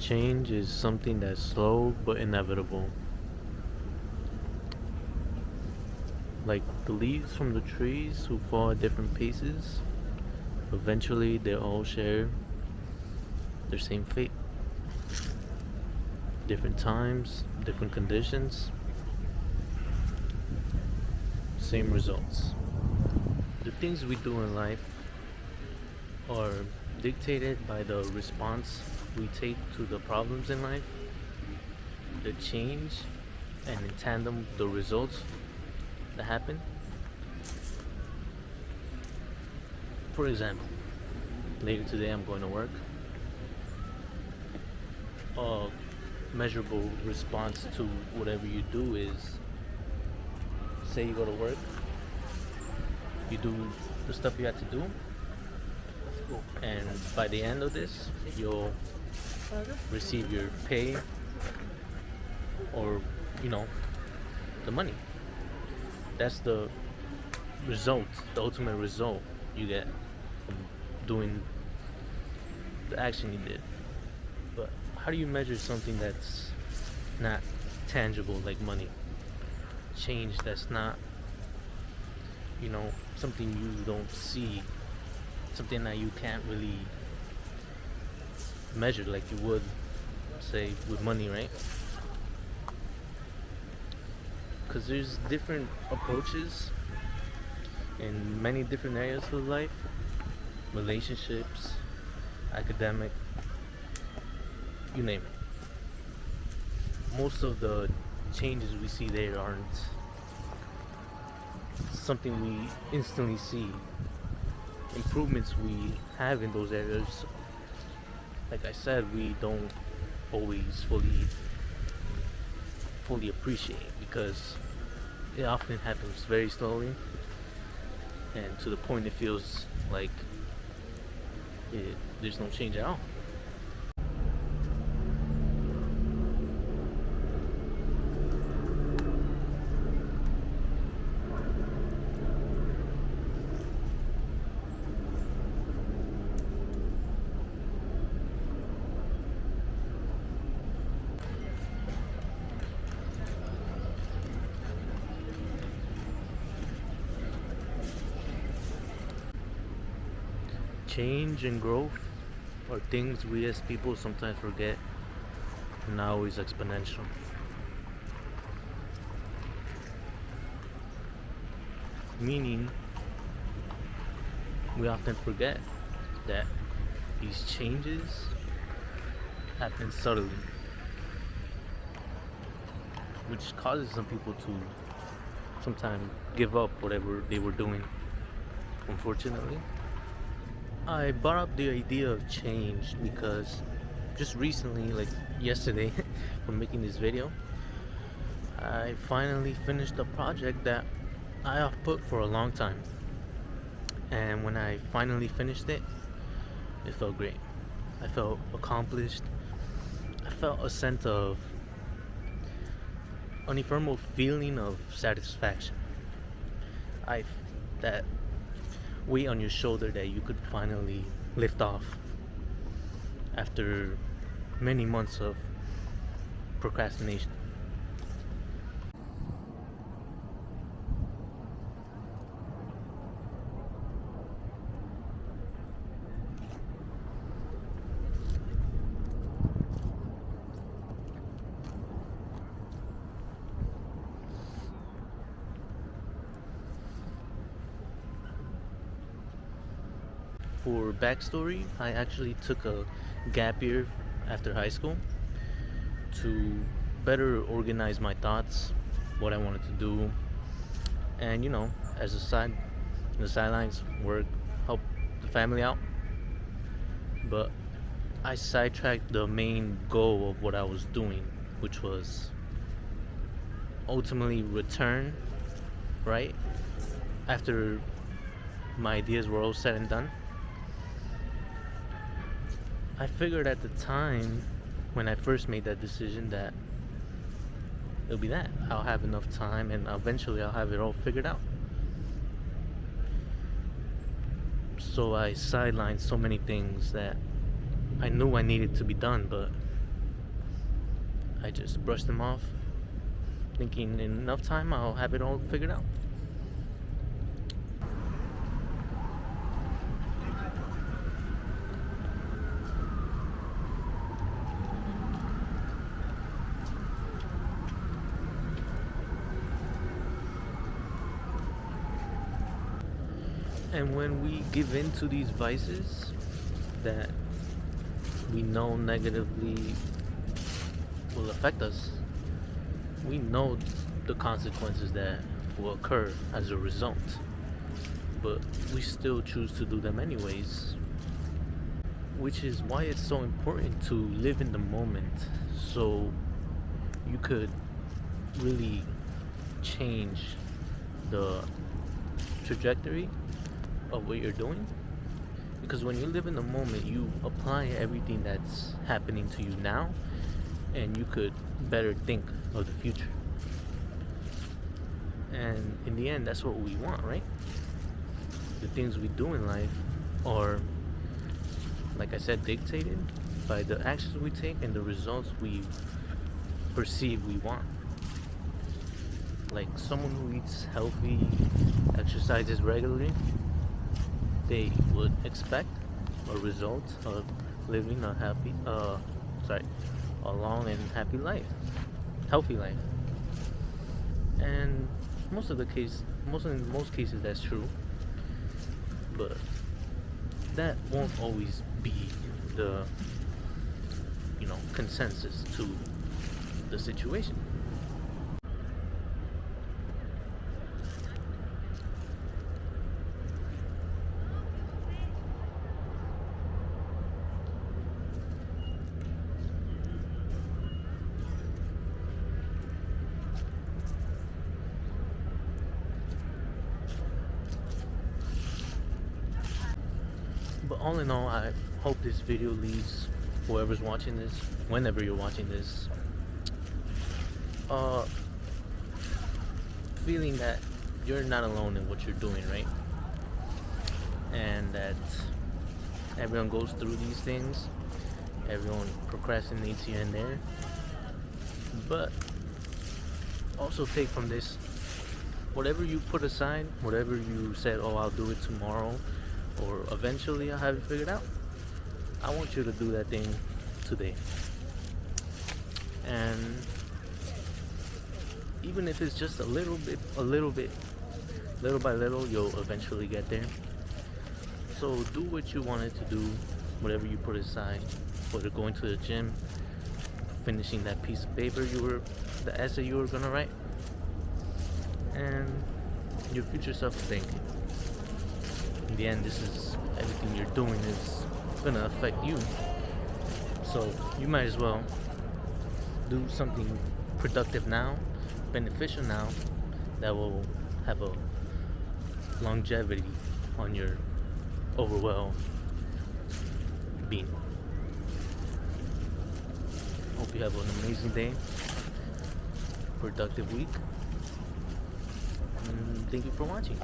Change is something that's slow but inevitable. Like the leaves from the trees who fall at different paces, eventually they all share their same fate. Different times, different conditions, same results. The things we do in life are dictated by the response we take to the problems in life, the change, and in tandem, the results that happen. For example, later today I'm going to work. A measurable response to whatever you do is, say you go to work, you do the stuff you have to do, and by the end of this, you'll receive your pay or, you know, the money. That's the result, the ultimate result you get from doing the action you did. But how do you measure something that's not tangible like money? Change that's not, something you don't see, something that you can't really measure like you would, say, with money, right? Because there's different approaches in many different areas of life, relationships, academic, you name it. Most of the changes we see there aren't something we instantly see. Improvements we have in those areas, like I said, we don't always fully appreciate, because it often happens very slowly, and to the point it feels like there's no change at all. Change and growth are things we as people sometimes forget, and not always exponential. Meaning, we often forget that these changes happen subtly, which causes some people to sometimes give up whatever they were doing, unfortunately. I brought up the idea of change because just recently, like yesterday, from making this video, I finally finished a project that I have put for a long time. And when I finally finished it, it felt great. I felt accomplished. I felt a sense of unephemeral feeling of satisfaction. That weight on your shoulder that you could finally lift off after many months of procrastination. For backstory, I actually took a gap year after high school to better organize my thoughts, what I wanted to do, and as the sidelines, work, help the family out. But I sidetracked the main goal of what I was doing, which was ultimately return, right? After my ideas were all said and done. I figured at the time when I first made that decision that it'll be that. I'll have enough time and eventually I'll have it all figured out. So I sidelined so many things that I knew I needed to be done, but I just brushed them off, thinking in enough time I'll have it all figured out. And when we give in to these vices that we know negatively will affect us, we know the consequences that will occur as a result, but we still choose to do them anyways, which is why it's so important to live in the moment so you could really change the trajectory of what you're doing. Because when you live in the moment, you apply everything that's happening to you now, and you could better think of the future. And in the end, that's what we want, right? The things we do in life are, like I said, dictated by the actions we take and the results we perceive we want. Like someone who eats healthy, exercises regularly, they would expect a result of living a long and happy life, healthy life. And in most cases that's true, but that won't always be the consensus to the situation. But all in all, I hope this video leaves whoever's watching this, whenever you're watching this, feeling that you're not alone in what you're doing, right? And that everyone goes through these things, everyone procrastinates here and there. But also take from this, whatever you put aside, whatever you said, oh, I'll do it tomorrow, or eventually I'll have it figured out, I want you to do that thing today. And even if it's just a little bit, little by little, you'll eventually get there. So do what you wanted to do, whatever you put aside, whether going to the gym, finishing that piece of paper the essay you were gonna write, and your future self will thank you. In the end, everything you're doing is gonna affect you. So you might as well do something productive now, beneficial now, that will have a longevity on your overall being. Hope you have an amazing day, productive week, and thank you for watching.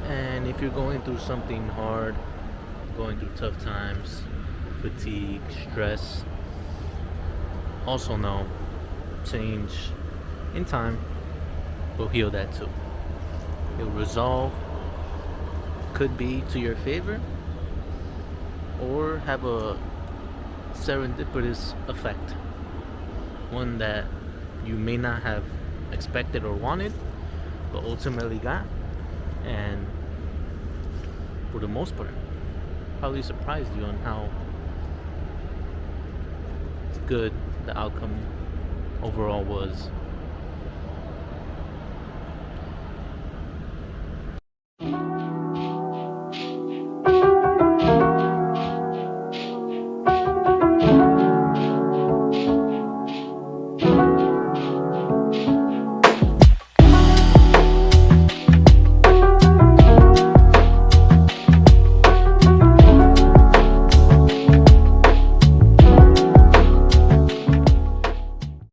And if you're going through something hard, going through tough times, fatigue, stress, also know change in time will heal that too. It will resolve, could be to your favor, or have a serendipitous effect, one that you may not have expected or wanted, but ultimately got, and for the most part probably surprised you on how good the outcome overall was.